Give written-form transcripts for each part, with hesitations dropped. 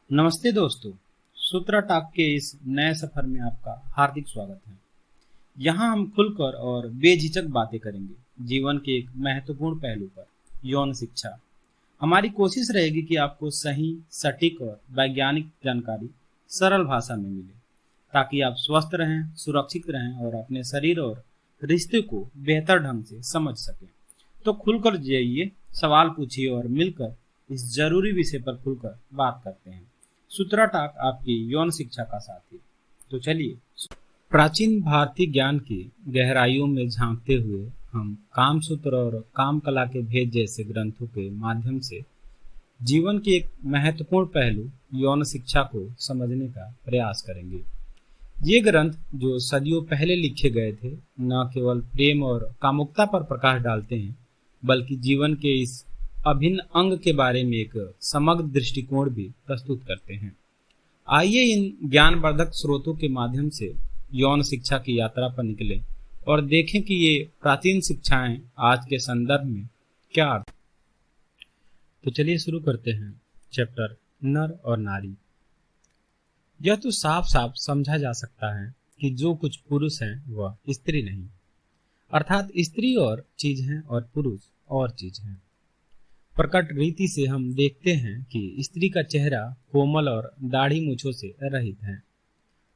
नमस्ते दोस्तों। सूत्रा टॉक के इस नए सफर में आपका हार्दिक स्वागत है। यहाँ हम खुलकर और बेझिझक बातें करेंगे जीवन के एक महत्वपूर्ण पहलू पर, यौन शिक्षा। हमारी कोशिश रहेगी कि आपको सही, सटीक और वैज्ञानिक जानकारी सरल भाषा में मिले, ताकि आप स्वस्थ रहें, सुरक्षित रहें और अपने शरीर और रिश्ते को बेहतर ढंग से समझ सकें। तो खुलकर जाइए, सवाल पूछिए और मिलकर इस जरूरी विषय पर खुलकर बात करते हैं। सूत्रा टॉक आपकी यौन शिक्षा का साथी। तो चलिए, प्राचीन भारतीय ज्ञान की गहराइयों में झांकते हुए हम कामसूत्र और कामकला के भेद जैसे ग्रंथों के माध्यम से जीवन के एक महत्वपूर्ण पहलू यौन शिक्षा को समझने का प्रयास करेंगे। ये ग्रंथ जो सदियों पहले लिखे गए थे, न केवल प्रेम और कामुकता पर प्रकाश डालते हैं, बल्कि जीवन के इस अभिन्न अंग के बारे में एक समग्र दृष्टिकोण भी प्रस्तुत करते हैं। आइए इन ज्ञानवर्धक स्रोतों के माध्यम से यौन शिक्षा की यात्रा पर निकलें और देखें कि ये प्राचीन शिक्षाएं आज के संदर्भ में क्या अर्थ। तो चलिए शुरू करते हैं चैप्टर नर और नारी। यह तो साफ साफ समझा जा सकता है कि जो कुछ पुरुष है वह स्त्री नहीं, अर्थात स्त्री और चीज है और पुरुष और चीज है। प्रकट रीति से हम देखते हैं कि स्त्री का चेहरा कोमल और दाढ़ी मूछों से रहित है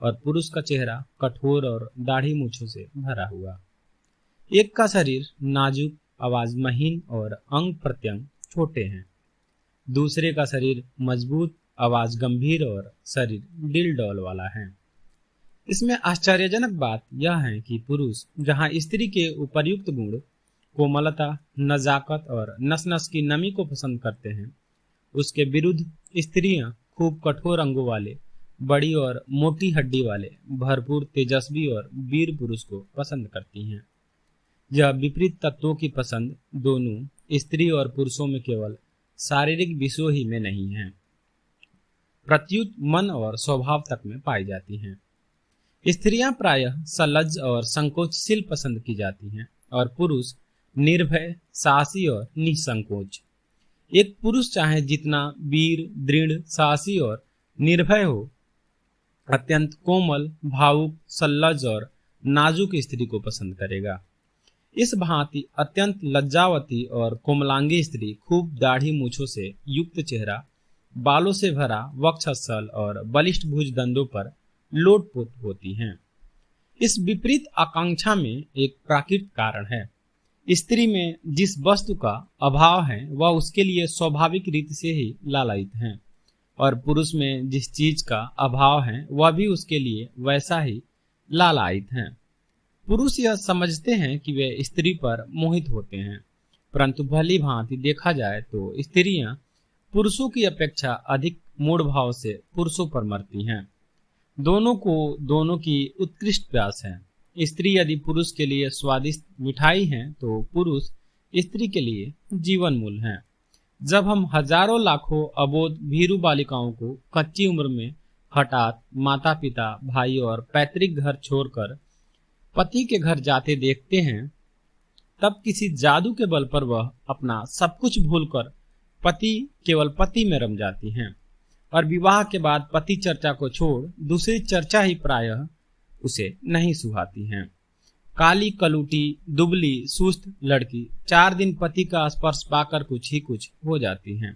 और पुरुष का चेहरा कठोर और दाढ़ी मूछों से भरा हुआ। एक का शरीर नाजुक, आवाज महीन और अंग प्रत्यंग छोटे हैं। दूसरे का शरीर मजबूत, आवाज गंभीर और शरीर डिल डॉल वाला है। इसमें आश्चर्यजनक बात यह है कि पुरुष जहां स्त्री के उपर्युक्त गुण कोमलता, नजाकत और नस नस की नमी को पसंद करते हैं, उसके विरुद्ध स्त्रियां खूब कठोर अंगों वाले, बड़ी और मोटी हड्डी वाले, भरपूर तेजस्वी और वीर पुरुष को पसंद करती हैं। यह विपरीत तत्वों की पसंद दोनों स्त्री और पुरुषों में केवल शारीरिक विषयों ही में नहीं है, प्रत्युत मन और स्वभाव तक में पाई जाती हैं। स्त्रियां प्रायः सलज्ज और संकोचशील पसंद की जाती हैं और पुरुष निर्भय, साहसी और निसंकोच। एक पुरुष चाहे जितना वीर, दृढ़, साहसी और निर्भय हो, अत्यंत कोमल, भावुक, सल्लज और नाजुक स्त्री को पसंद करेगा। इस भांति अत्यंत लज्जावती और कोमलांगी स्त्री खूब दाढ़ी मूछों से युक्त चेहरा, बालों से भरा वक्षस्थल और बलिष्ठ भुजदंडों पर लोटपोट होती हैं। इस विपरीत आकांक्षा में एक प्राकृतिक कारण है। स्त्री में जिस वस्तु का अभाव है वह उसके लिए स्वाभाविक रीति से ही लालायित है, और पुरुष में जिस चीज का अभाव है वह भी उसके लिए वैसा ही लालायित है। पुरुष यह समझते हैं कि वे स्त्री पर मोहित होते हैं, परंतु भली भांति देखा जाए तो स्त्रियां पुरुषों की अपेक्षा अधिक मूढ़ भाव से पुरुषों पर मरती हैं। दोनों को दोनों की उत्कृष्ट प्यास है। स्त्री यदि पुरुष के लिए स्वादिष्ट मिठाई है तो पुरुष स्त्री के लिए जीवन मूल है। जब हम हजारों लाखों अबोध भीरू बालिकाओं को कच्ची उम्र में हठात माता पिता, भाई और पैतृक घर छोड़कर पति के घर जाते देखते हैं, तब किसी जादू के बल पर वह अपना सब कुछ भूलकर केवल पति में रम जाती हैं और विवाह के बाद पति चर्चा को छोड़ दूसरी चर्चा ही प्रायः उसे नहीं सुहाती हैं। काली कलूटी, दुबली, सुस्त लड़की 4 दिन पति का स्पर्श पाकर कुछ ही कुछ हो जाती हैं।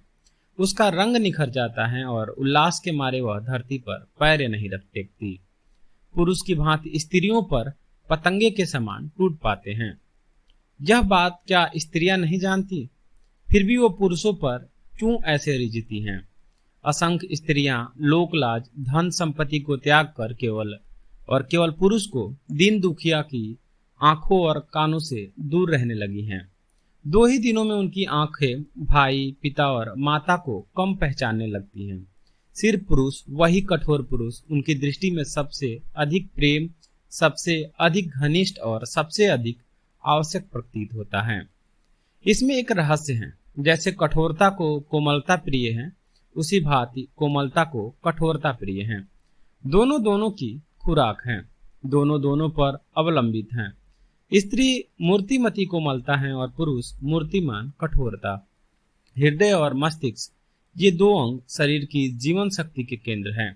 उसका रंग निखर जाता है और उल्लास के मारे वह धरती पर पैर नहीं रख टेकती। पुरुष की भांति स्त्रियों पर पतंगे के समान टूट पाते हैं। यह बात क्या स्त्रियां नहीं जानती? फिर भी वो पुरुषों पर क्यों ऐसे रिझती हैं? असंख्य स्त्रियां लोकलाज, धन संपत्ति को त्याग कर केवल पुरुष को दीन दुखिया की आंखों और कानों से दूर रहने लगी हैं। 2 ही दिनों में उनकी आंखें भाई, पिता और माता को कम पहचानने लगती हैं। सिर्फ पुरुष, वही कठोर पुरुष, उनकी दृष्टि में सबसे अधिक प्रेम, सबसे अधिक घनिष्ठ और सबसे अधिक आवश्यक प्रतीत होता है। इसमें एक रहस्य है। जैसे कठोरता को कोमलता प्रिय है, उसी भांति कोमलता को कठोरता प्रिय है। दोनों दोनों की खुराक हैं, दोनों दोनों पर अवलंबित हैं। स्त्री मूर्तिमती कोमलता है और पुरुष मूर्तिमान कठोरता। हृदय और मस्तिष्क ये दो अंग शरीर की जीवन शक्ति के केंद्र हैं।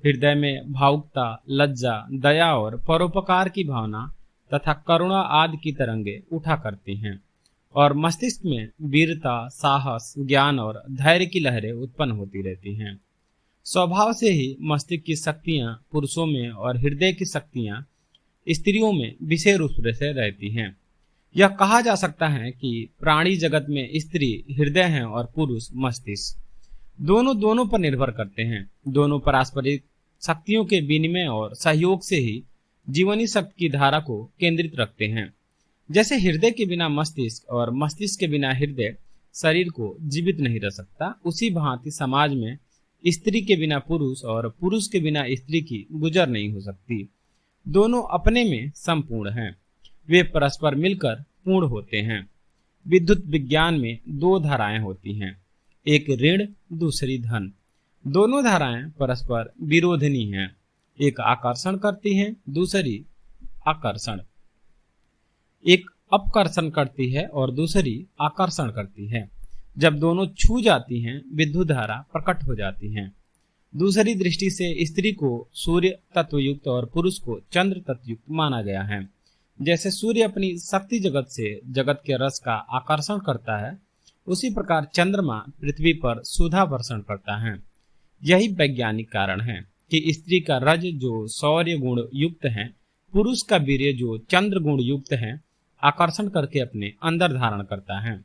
हृदय में भावुकता, लज्जा, दया और परोपकार की भावना तथा करुणा आदि की तरंगे उठा करती हैं और मस्तिष्क में वीरता, साहस, ज्ञान और धैर्य की लहरें उत्पन्न होती रहती हैं। स्वभाव से ही मस्तिष्क की शक्तियां पुरुषों में और हृदय की शक्तियां स्त्रियों में विशेष रूप से रहती हैं। यह कहा जा सकता है कि प्राणी जगत में स्त्री हृदय है और पुरुष मस्तिष्क। दोनों पर निर्भर करते हैं। दोनों पारस्परिक शक्तियों के विनिमय और सहयोग से ही जीवनी शक्ति की धारा को केंद्रित रखते हैं। जैसे हृदय के बिना मस्तिष्क और मस्तिष्क के बिना हृदय शरीर को जीवित नहीं रख सकता, उसी भांति समाज में स्त्री के बिना पुरुष और पुरुष के बिना स्त्री की गुजर नहीं हो सकती। दोनों अपने में संपूर्ण हैं, वे परस्पर मिलकर पूर्ण होते हैं। विद्युत विज्ञान में दो धाराएं होती हैं, एक ऋण, दूसरी धन। दोनों धाराएं परस्पर विरोधिनी हैं, एक आकर्षण करती है, दूसरी आकर्षण। एक अपकर्षण करती है और दूसरी आकर्षण करती है। जब दोनों छू जाती हैं, विद्युत धारा प्रकट हो जाती हैं। दूसरी दृष्टि से स्त्री को सूर्य तत्वयुक्त और पुरुष को चंद्र तत्वयुक्त माना गया है। जैसे सूर्य अपनी शक्ति जगत से जगत के रस का आकर्षण करता है, उसी प्रकार चंद्रमा पृथ्वी पर सुधा वर्षण करता है। यही वैज्ञानिक कारण है कि स्त्री का रज जो सौर्य गुण युक्त है, पुरुष का वीर्य जो चंद्र गुण युक्त है, आकर्षण करके अपने अंदर धारण करता है।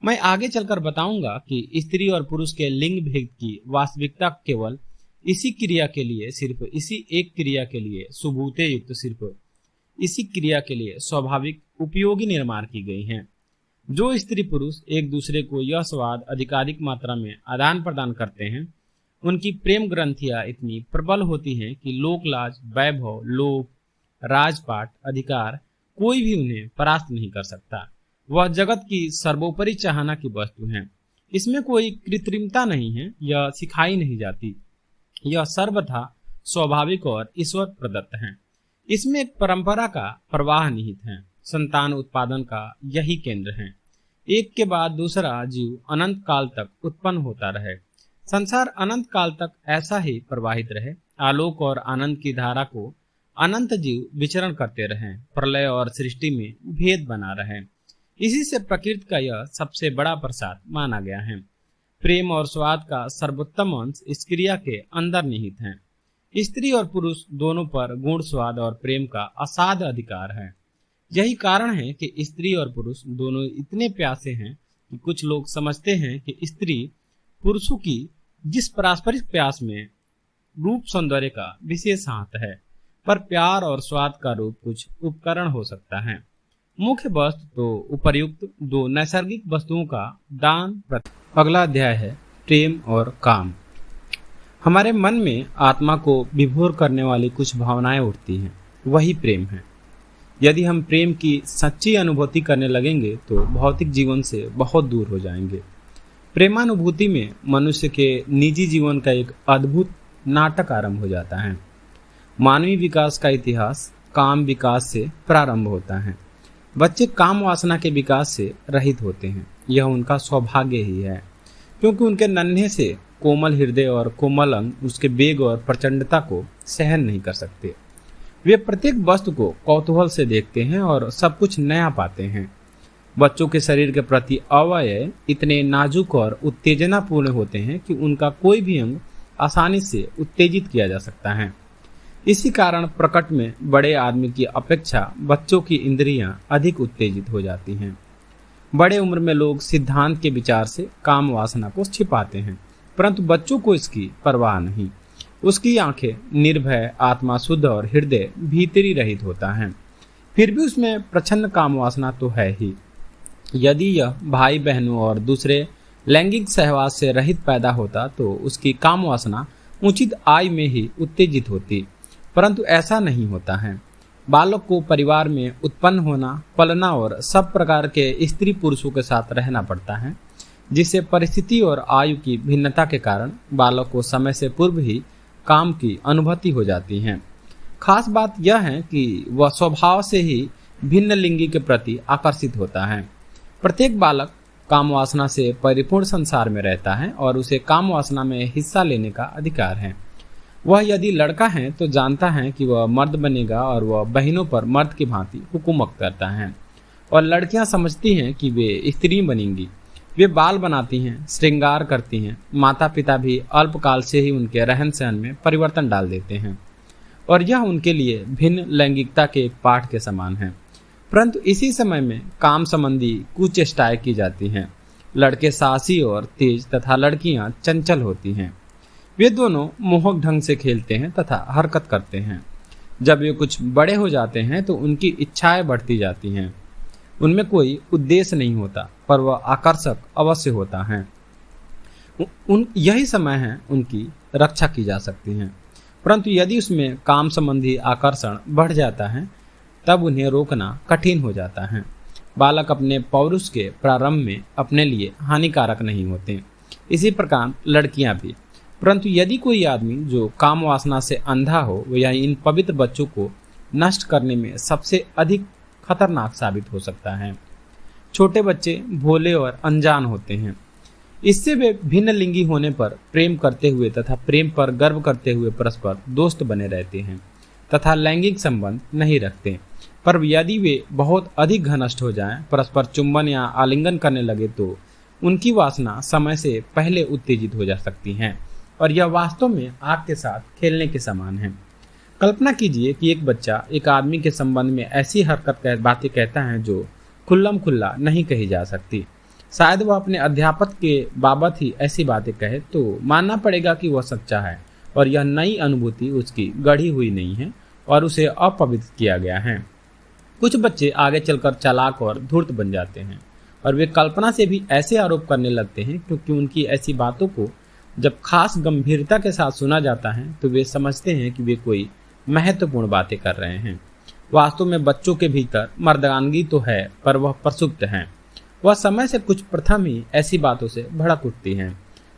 मैं आगे चलकर बताऊंगा कि स्त्री और पुरुष के लिंग भेद की वास्तविकता केवल इसी क्रिया के लिए, सिर्फ इसी एक क्रिया के लिए सुबूते युक्त, सिर्फ इसी क्रिया के लिए स्वाभाविक उपयोगी निर्माण की गई हैं। जो स्त्री पुरुष एक दूसरे को यह स्वाद अधिकाधिक मात्रा में आदान प्रदान करते हैं, उनकी प्रेम ग्रंथियां इतनी प्रबल होती हैं कि लोकलाज, वैभव, लोभ, राजपाट, अधिकार कोई भी उन्हें परास्त नहीं कर सकता। वह जगत की सर्वोपरि चाहना की वस्तु है। इसमें कोई कृत्रिमता नहीं है, यह सिखाई नहीं जाती, यह सर्वथा स्वाभाविक और ईश्वर प्रदत्त है। इसमें एक परंपरा का प्रवाह निहित है। संतान उत्पादन का यही केंद्र है। एक के बाद दूसरा जीव अनंत काल तक उत्पन्न होता रहे, संसार अनंत काल तक ऐसा ही प्रवाहित रहे, आलोक और आनंद की धारा को अनंत जीव विचरण करते रहें, प्रलय और सृष्टि में भेद बना रहे। इसी से प्रकृति का यह सबसे बड़ा प्रसाद माना गया है। प्रेम और स्वाद का सर्वोत्तम अंश इस क्रिया के अंदर निहित है। स्त्री और पुरुष दोनों पर गुण, स्वाद और प्रेम का असाध अधिकार है। यही कारण है कि स्त्री और पुरुष दोनों इतने प्यासे हैं कि कुछ लोग समझते हैं कि स्त्री पुरुषों की जिस पारस्परिक प्यास में रूप सौंदर्य का विशेष हाथ है, पर प्यार और स्वाद का रूप कुछ उपकरण हो सकता है। मुख्य वस्तु तो उपर्युक्त दो नैसर्गिक वस्तुओं का दान। अगला अध्याय है प्रेम और काम। हमारे मन में आत्मा को विभोर करने वाली कुछ भावनाएं उठती हैं, वही प्रेम है। यदि हम प्रेम की सच्ची अनुभूति करने लगेंगे तो भौतिक जीवन से बहुत दूर हो जाएंगे। प्रेमानुभूति में मनुष्य के निजी जीवन का एक अद्भुत नाटक आरंभ हो जाता है। मानवीय विकास का इतिहास काम विकास से प्रारंभ होता है। बच्चे काम वासना के विकास से रहित होते हैं, यह उनका सौभाग्य ही है, क्योंकि उनके नन्हे से कोमल हृदय और कोमल अंग उसके वेग और प्रचंडता को सहन नहीं कर सकते। वे प्रत्येक वस्तु को कौतूहल से देखते हैं और सब कुछ नया पाते हैं। बच्चों के शरीर के प्रति अवयव इतने नाजुक और उत्तेजनापूर्ण होते हैं कि उनका कोई भी अंग आसानी से उत्तेजित किया जा सकता है। इसी कारण प्रकृति में बड़े आदमी की अपेक्षा बच्चों की इंद्रियां अधिक उत्तेजित हो जाती हैं। बड़े उम्र में लोग सिद्धांत के विचार से काम वासना को छिपाते हैं, परंतु बच्चों को इसकी परवाह नहीं। उसकी आंखें निर्भय, आत्मा शुद्ध और हृदय भीतरी रहित होता है। फिर भी उसमें प्रच्छन्न काम वासना तो है ही। यदि यह भाई बहनों और दूसरे लैंगिक सहवास से रहित पैदा होता तो उसकी काम वासना उचित आयु में ही उत्तेजित होती, परंतु ऐसा नहीं होता है। बालक को परिवार में उत्पन्न होना, पलना और सब प्रकार के स्त्री पुरुषों के साथ रहना पड़ता है, जिससे परिस्थिति और आयु की भिन्नता के कारण बालक को समय से पूर्व ही काम की अनुभूति हो जाती है। खास बात यह है कि वह स्वभाव से ही भिन्न लिंगी के प्रति आकर्षित होता है। प्रत्येक बालक काम वासना से परिपूर्ण संसार में रहता है और उसे काम वासना में हिस्सा लेने का अधिकार है। वह यदि लड़का है तो जानता है कि वह मर्द बनेगा और वह बहनों पर मर्द की भांति हुकूमत करता है, और लड़कियां समझती हैं कि वे स्त्री बनेंगी। वे बाल बनाती हैं, श्रृंगार करती हैं। माता पिता भी अल्पकाल से ही उनके रहन सहन में परिवर्तन डाल देते हैं, और यह उनके लिए भिन्न लैंगिकता के एक पाठ के समान है। परंतु इसी समय में काम संबंधी कुचेष्टाएं की जाती हैं। लड़के साहसी और तेज तथा लड़कियां चंचल होती हैं। वे दोनों मोहक ढंग से खेलते हैं तथा हरकत करते हैं। जब वे कुछ बड़े हो जाते हैं तो उनकी इच्छाएं बढ़ती जाती हैं। उनमें कोई उद्देश्य नहीं होता, पर वह आकर्षक अवश्य होता है। यही समय है उनकी रक्षा की जा सकती है। परंतु यदि उसमें काम संबंधी आकर्षण बढ़ जाता है तब उन्हें रोकना कठिन हो जाता है। बालक अपने पौरुष के प्रारंभ में अपने लिए हानिकारक नहीं होते, इसी प्रकार लड़कियां भी। परंतु यदि कोई आदमी जो काम वासना से अंधा हो, वह इन पवित्र बच्चों को नष्ट करने में सबसे अधिक खतरनाक साबित हो सकता है। छोटे बच्चे भोले और अनजान होते हैं। इससे वे भिन्न लिंगी होने पर प्रेम करते हुए तथा प्रेम पर गर्व करते हुए परस्पर दोस्त बने रहते हैं तथा लैंगिक संबंध नहीं रखते। पर यदि वे बहुत अधिक घनिष्ठ हो जाएं, परस्पर चुंबन या आलिंगन करने लगे, तो उनकी वासना समय से पहले उत्तेजित हो जा सकती हैं, और यह वास्तव में आग के साथ खेलने के समान है। कल्पना कीजिए कि एक बच्चा एक आदमी के संबंध में ऐसी बातें कहता है जो खुल्लम खुल्ला नहीं कही जा सकती। शायद वह अपने अध्यापक के बाबत ही ऐसी बातें कहे तो मानना पड़ेगा कि वह सच्चा है, और यह नई अनुभूति उसकी गढ़ी हुई नहीं है और उसे अपवित्र किया गया है। कुछ बच्चे आगे चलकर चालाक और धूर्त बन जाते हैं, और वे कल्पना से भी ऐसे आरोप करने लगते हैं, क्योंकि उनकी ऐसी बातों को जब खास गंभीरता के साथ सुना जाता है तो वे समझते हैं कि वे कोई महत्वपूर्ण बातें कर रहे हैं। वास्तव में बच्चों के भीतर मर्दानगी तो है, पर वह प्रसुप्त है। वह समय से कुछ प्रथम ही ऐसी बातों से भड़क उठती हैं।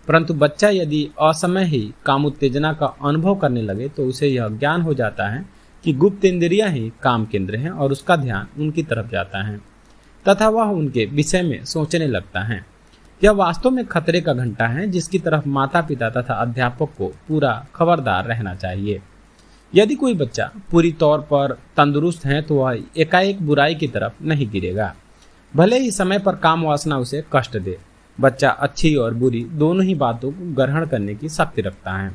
परंतु बच्चा यदि असमय ही काम उत्तेजना का अनुभव करने लगे तो उसे यह ज्ञान हो जाता है कि गुप्त इंद्रियां ही काम केंद्र हैं, और उसका ध्यान उनकी तरफ जाता है तथा वह उनके विषय में सोचने लगता है। यह वास्तव में खतरे का घंटा है, जिसकी तरफ माता पिता तथा अध्यापक को पूरा खबरदार रहना चाहिए। यदि कोई बच्चा पूरी तौर पर तंदुरुस्त है तो वह एकाएक बुराई की तरफ नहीं गिरेगा, भले ही समय पर काम वासना उसे कष्ट दे। बच्चा अच्छी और बुरी दोनों ही बातों को ग्रहण करने की शक्ति रखता है।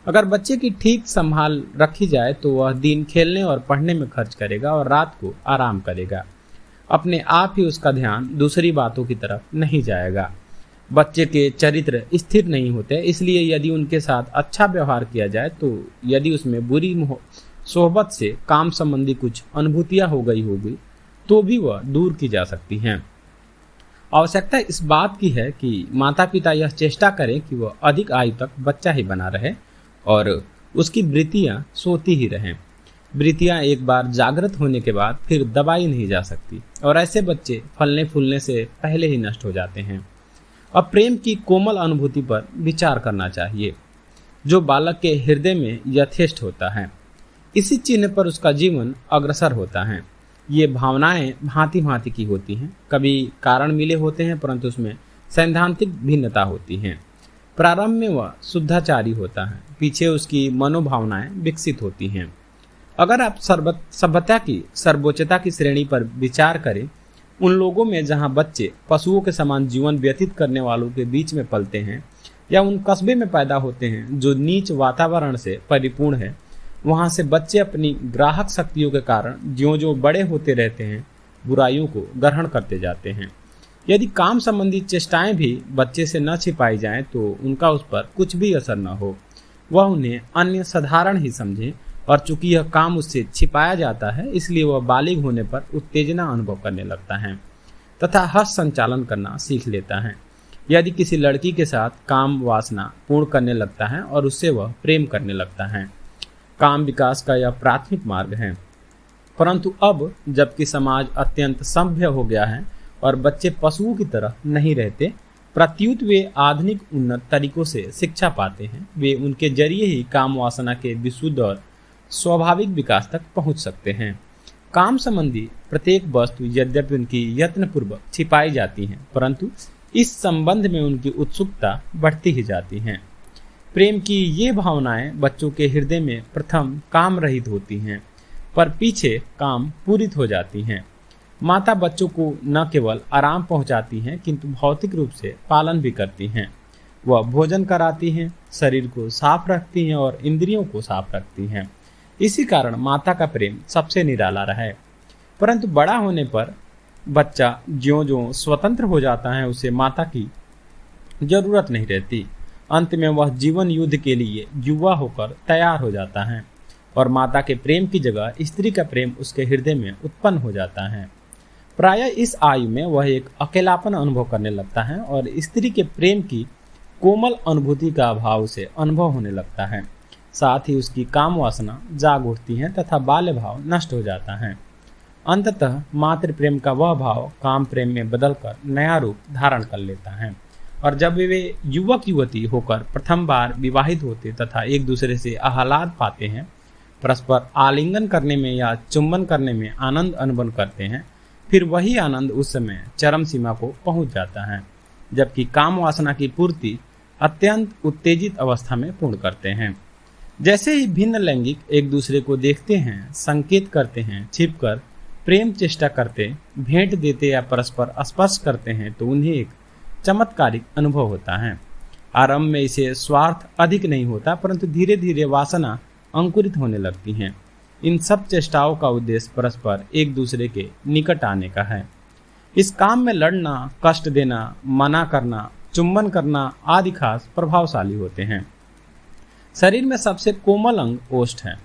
अगर बच्चे की ठीक संभाल रखी जाए तो वह दिन खेलने और पढ़ने में खर्च करेगा और रात को आराम करेगा। अपने आप ही उसका ध्यान दूसरी बातों की तरफ नहीं जाएगा। बच्चे के चरित्र स्थिर नहीं होते, इसलिए यदि उनके साथ अच्छा व्यवहार किया जाए तो यदि उसमें बुरी सोहबत से काम संबंधी कुछ अनुभूतियां हो गई होगी तो भी वह दूर की जा सकती हैं। आवश्यकता इस बात की है कि माता पिता यह चेष्टा करें कि वह अधिक आयु तक बच्चा ही बना रहे और उसकी वृत्तियां सोती ही रहें। वृत्तियां एक बार जागृत होने के बाद फिर दबाई नहीं जा सकती, और ऐसे बच्चे फलने फूलने से पहले ही नष्ट हो जाते हैं। अब प्रेम की कोमल अनुभूति पर विचार करना चाहिए, जो बालक के हृदय में यथेष्ट होता है। इसी चिन्ह पर उसका जीवन अग्रसर होता है। ये भावनाएं भांति भांति की होती हैं। कभी कारण मिले होते हैं, परंतु उसमें सैद्धांतिक भिन्नता होती है। प्रारंभ में वह शुद्धाचारी होता है, पीछे उसकी मनोभावनाएं विकसित होती हैं। अगर आप सभ्यता की सर्वोच्चता की श्रेणी पर विचार करें, उन लोगों में जहां बच्चे पशुओं के समान जीवन व्यतीत करने वालों के बीच में पलते हैं, या उन कस्बे में पैदा होते हैं जो नीच वातावरण से परिपूर्ण है, वहां से बच्चे अपनी ग्राहक शक्तियों के कारण ज्यों ज्यों बड़े होते रहते हैं, बुराइयों को ग्रहण करते जाते हैं। यदि काम संबंधी चेष्टाएं भी बच्चे से न छिपाई जाएं तो उनका उस पर कुछ भी असर न हो। वह उन्हें अन्य साधारण ही समझे, और चूंकि यह काम उससे छिपाया जाता है, इसलिए वह बालिग होने पर उत्तेजना अनुभव करने लगता है तथा हस्त संचालन करना सीख लेता है। यदि किसी लड़की के साथ काम वासना पूर्ण करने लगता है और उससे वह प्रेम करने लगता है, काम विकास का यह प्राथमिक मार्ग है। परंतु अब जबकि समाज अत्यंत सभ्य हो गया है और बच्चे पशुओं की तरह नहीं रहते, प्रत्युत वे आधुनिक उन्नत तरीकों से शिक्षा पाते हैं। वे उनके जरिए ही काम वासना के विशुद्ध और स्वाभाविक विकास तक पहुंच सकते हैं। काम संबंधी प्रत्येक वस्तु यद्यपि उनकी यत्नपूर्वक छिपाई जाती है, परंतु इस संबंध में उनकी उत्सुकता बढ़ती ही जाती है। प्रेम की ये भावनाएं बच्चों के हृदय में प्रथम काम रहित होती हैं, पर पीछे काम पूरित हो जाती हैं। माता बच्चों को न केवल आराम पहुंचाती हैं, किंतु भौतिक रूप से पालन भी करती हैं। वह भोजन कराती हैं, शरीर को साफ रखती हैं और इंद्रियों को साफ रखती हैं। इसी कारण माता का प्रेम सबसे निराला रहा है। परंतु बड़ा होने पर बच्चा ज्यों-ज्यों स्वतंत्र हो जाता है, उसे माता की जरूरत नहीं रहती। अंत में वह जीवन युद्ध के लिए युवा होकर तैयार हो जाता है और माता के प्रेम की जगह स्त्री का प्रेम उसके हृदय में उत्पन्न हो जाता है। प्रायः इस आयु में वह एक अकेलापन अनुभव करने लगता है और स्त्री के प्रेम की कोमल अनुभूति का अभाव से अनुभव होने लगता है। साथ ही उसकी काम वासना जाग उठती है तथा बाल्य भाव नष्ट हो जाता है। अंततः मातृ प्रेम का वह भाव काम प्रेम में बदलकर नया रूप धारण कर लेता है और जब वे युवक युवती होकर प्रथम बार विवाहित होते तथा एक दूसरे से आह्लाद पाते हैं, परस्पर आलिंगन करने में या चुंबन करने में आनंद अनुभव करते हैं, फिर वही आनंद उस समय चरम सीमा को पहुंच जाता है, जबकि काम वासना की पूर्ति अत्यंत उत्तेजित अवस्था में पूर्ण करते हैं। जैसे ही भिन्न लैंगिक एक दूसरे को देखते हैं, संकेत करते हैं, छिपकर प्रेम चेष्टा करते, भेंट देते या परस्पर स्पर्श करते हैं, तो उन्हें एक चमत्कारिक अनुभव होता है। आरंभ में इसे स्वार्थ अधिक नहीं होता, परंतु धीरे धीरे वासना अंकुरित होने लगती हैं। इन सब चेष्टाओं का उद्देश्य परस्पर एक दूसरे के निकट आने का है। इस काम में लड़ना, कष्ट देना, मना करना, चुंबन करना आदि खास प्रभावशाली होते हैं। शरीर में सबसे कोमल अंग ओष्ठ है।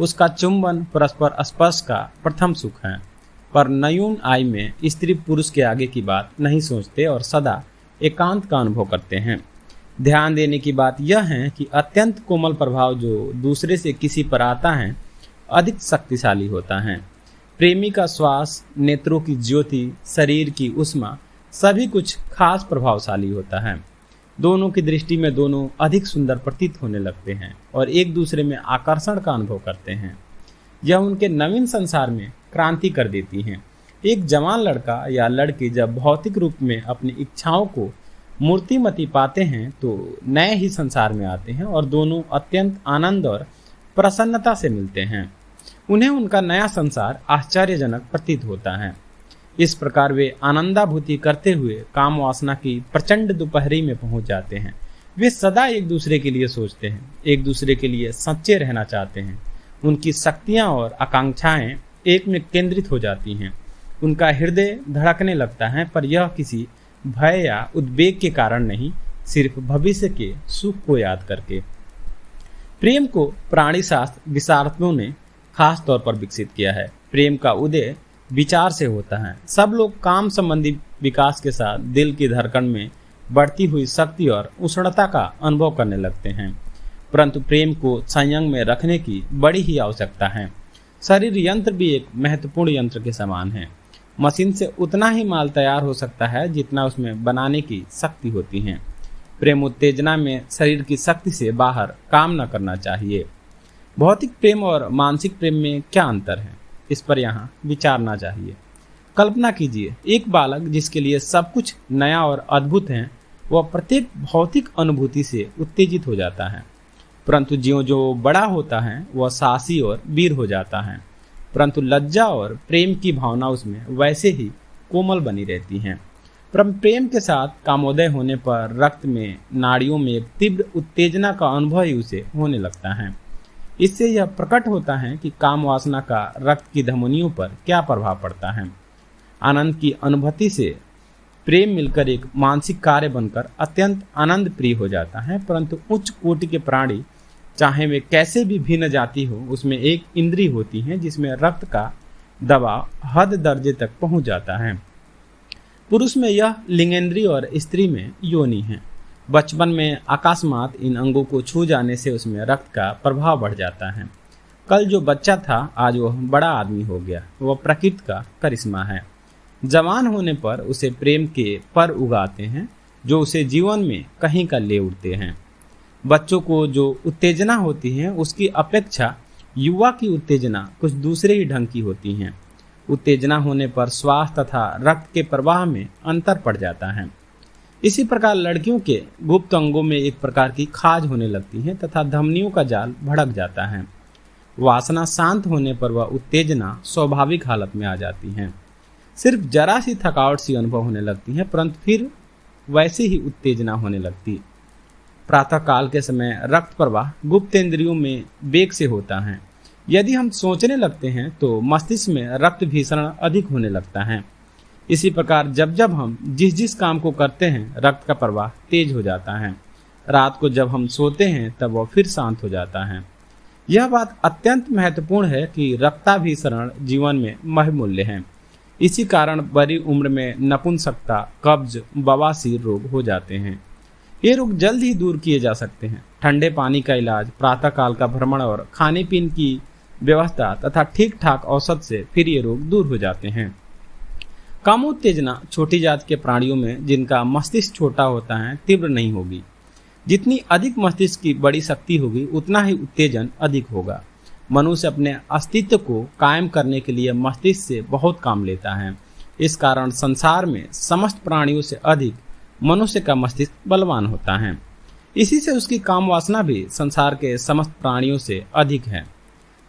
उसका चुंबन, परस्पर स्पर्श का प्रथम सुख है। पर नयून आय में स्त्री पुरुष के आगे की बात नहीं सोचते और सदा एकांत का अनुभव करते हैं। ध्यान देने की बात यह है कि अत्यंत कोमल प्रभाव जो दूसरे से किसी पर आता है अधिक शक्तिशाली होता है। प्रेमी का श्वास, नेत्रों की ज्योति, शरीर की उष्मा सभी कुछ खास प्रभावशाली होता है। दोनों की दृष्टि में दोनों अधिक सुंदर प्रतीत होने लगते हैं और एक दूसरे में आकर्षण का अनुभव करते हैं। यह उनके नवीन संसार में क्रांति कर देती हैं। एक जवान लड़का या लड़की जब भौतिक रूप में अपनी इच्छाओं को मूर्तिमती पाते हैं तो नए ही संसार में आते हैं और दोनों अत्यंत आनंद और प्रसन्नता से मिलते हैं। उन्हें उनका नया संसार आश्चर्यजनक प्रतीत होता है। इस प्रकार वे आनंदाभूति करते हुए काम वासना की प्रचंड दोपहरी में पहुंच जाते हैं। वे सदा एक दूसरे के लिए सोचते हैं, एक दूसरे के लिए सच्चे रहना चाहते हैं। उनकी शक्तियां और आकांक्षाएं एक में केंद्रित हो जाती हैं। उनका हृदय धड़कने लगता है, पर यह किसी भय या उद्वेग के कारण नहीं, सिर्फ भविष्य के सुख को याद करके। प्रेम को प्राणी शास्त्र विशारदों ने खास तौर पर विकसित किया है। प्रेम का उदय विचार से होता है। सब लोग काम संबंधी विकास के साथ दिल की धड़कन में बढ़ती हुई शक्ति और उष्णता का अनुभव करने लगते हैं, परंतु प्रेम को संयम में रखने की बड़ी ही आवश्यकता है। शरीर यंत्र भी एक महत्वपूर्ण यंत्र के समान है। मशीन से उतना ही माल तैयार हो सकता है जितना उसमें बनाने की शक्ति होती है। प्रेम उत्तेजना में शरीर की शक्ति से बाहर काम न करना चाहिए। भौतिक प्रेम और मानसिक प्रेम में क्या अंतर है, इस पर यहाँ विचारना चाहिए। कल्पना कीजिए, एक बालक जिसके लिए सब कुछ नया और अद्भुत है, वह प्रत्येक भौतिक अनुभूति से उत्तेजित हो जाता है, परंतु ज्यों-ज्यों बड़ा होता है वह साहसी और वीर हो जाता है। परंतु लज्जा और प्रेम की भावना उसमें वैसे ही कोमल बनी रहती हैं। प्रेम के साथ कामोदय होने पर रक्त में, नाड़ियों में एक तीव्र उत्तेजना का अनुभव ही उसे होने लगता है। इससे यह प्रकट होता है कि काम वासना का रक्त की धमनियों पर क्या प्रभाव पड़ता है। आनंद की अनुभूति से प्रेम मिलकर एक मानसिक कार्य बनकर अत्यंत आनंद प्रिय हो जाता है। परंतु उच्च कोटि के प्राणी, चाहे वे कैसे भी भिन्न जाति हो, उसमें एक इंद्री होती है जिसमें रक्त का दबाव हद दर्जे तक पहुंच जाता है। पुरुष में यह लिंगेंद्री और स्त्री में योनि है। बचपन में अकस्मात इन अंगों को छू जाने से उसमें रक्त का प्रभाव बढ़ जाता है। कल जो बच्चा था आज वह बड़ा आदमी हो गया। वह प्रकृति का करिश्मा है। जवान होने पर उसे प्रेम के पर उगाते हैं जो उसे जीवन में कहीं का ले उड़ते हैं। बच्चों को जो उत्तेजना होती है उसकी अपेक्षा युवा की उत्तेजना कुछ दूसरे ही ढंग की होती हैं। उत्तेजना होने पर श्वास तथा रक्त के प्रवाह में अंतर पड़ जाता है। इसी प्रकार लड़कियों के गुप्त अंगों में एक प्रकार की खाज होने लगती है तथा धमनियों का जाल भड़क जाता है। वासना शांत होने पर वह उत्तेजना स्वाभाविक हालत में आ जाती है। सिर्फ जरा सी थकावट सी अनुभव होने लगती है, परंतु फिर वैसे ही उत्तेजना होने लगती। प्रातः काल के समय रक्त प्रवाह गुप्त इंद्रियों में वेग से होता है। यदि हम सोचने लगते हैं तो मस्तिष्क में रक्त भीषण अधिक होने लगता है। इसी प्रकार जब जब हम जिस जिस काम को करते हैं रक्त का प्रवाह तेज हो जाता है। रात को जब हम सोते हैं तब वह फिर शांत हो जाता है। यह बात अत्यंत महत्वपूर्ण है कि रक्ताभिसरण जीवन में बहुमूल्य है। इसी कारण बड़ी उम्र में नपुंसकता, कब्ज, बवासीर रोग हो जाते हैं। ये रोग जल्द ही दूर किए जा सकते हैं। ठंडे पानी का इलाज, प्रातः काल का भ्रमण और खाने पीने की व्यवस्था तथा ठीक ठाक औसत से फिर ये रोग दूर हो जाते हैं। कामोत्तेजना छोटी जात के प्राणियों में जिनका मस्तिष्क छोटा होता है तीव्र नहीं होगी। जितनी अधिक मस्तिष्क की बड़ी शक्ति होगी उतना ही उत्तेजन अधिक होगा। मनुष्य अपने अस्तित्व को कायम करने के लिए मस्तिष्क से बहुत काम लेता है। इस कारण संसार में समस्त प्राणियों से अधिक मनुष्य का मस्तिष्क बलवान होता है। इसी से उसकी काम वासना भी संसार के समस्त प्राणियों से अधिक है।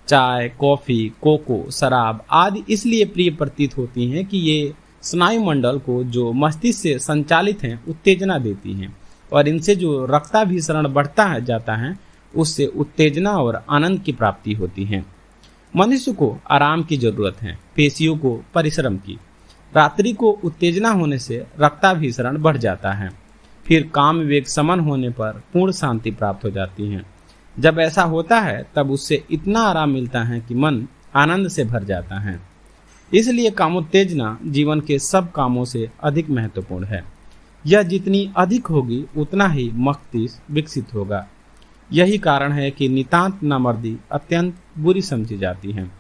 चाय, कॉफी, कोको, शराब आदि इसलिए प्रिय प्रतीत होती हैं कि ये स्नायुमंडल को जो मस्तिष्क से संचालित हैं उत्तेजना देती हैं और इनसे जो रक्ताभिसरण बढ़ता है जाता है उससे उत्तेजना और आनंद की प्राप्ति होती है। मनुष्य को आराम की जरूरत है, पेशियों को परिश्रम की। रात्रि को उत्तेजना होने से रक्ताभिसरण बढ़ जाता है। फिर काम वेग समन होने पर पूर्ण शांति प्राप्त हो जाती है। जब ऐसा होता है तब उससे इतना आराम मिलता है कि मन आनंद से भर जाता है। इसलिए कामोत्तेजना जीवन के सब कामों से अधिक महत्वपूर्ण है। यह जितनी अधिक होगी उतना ही मस्तिष्क विकसित होगा। यही कारण है कि नितांत नामर्दी अत्यंत बुरी समझी जाती हैं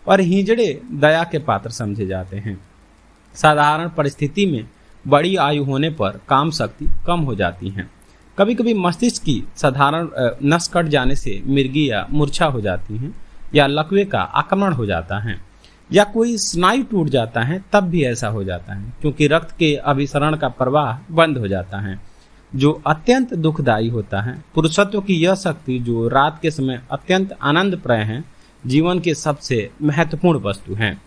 और हिजड़े दया के पात्र समझे जाते हैं। साधारण परिस्थिति में बड़ी आयु होने पर काम शक्ति कम हो जाती है। कभी कभी मस्तिष्क की साधारण नस कट जाने से मिर्गी या मूर्छा हो जाती है या लकवे का आक्रमण हो जाता है या कोई स्नायु टूट जाता है, तब भी ऐसा हो जाता है क्योंकि रक्त के अभिसरण का प्रवाह बंद हो जाता है, जो अत्यंत दुखदायी होता है। पुरुषत्व की यह शक्ति जो रात के समय अत्यंत आनंदप्रद है, जीवन के सबसे महत्वपूर्ण वस्तु है।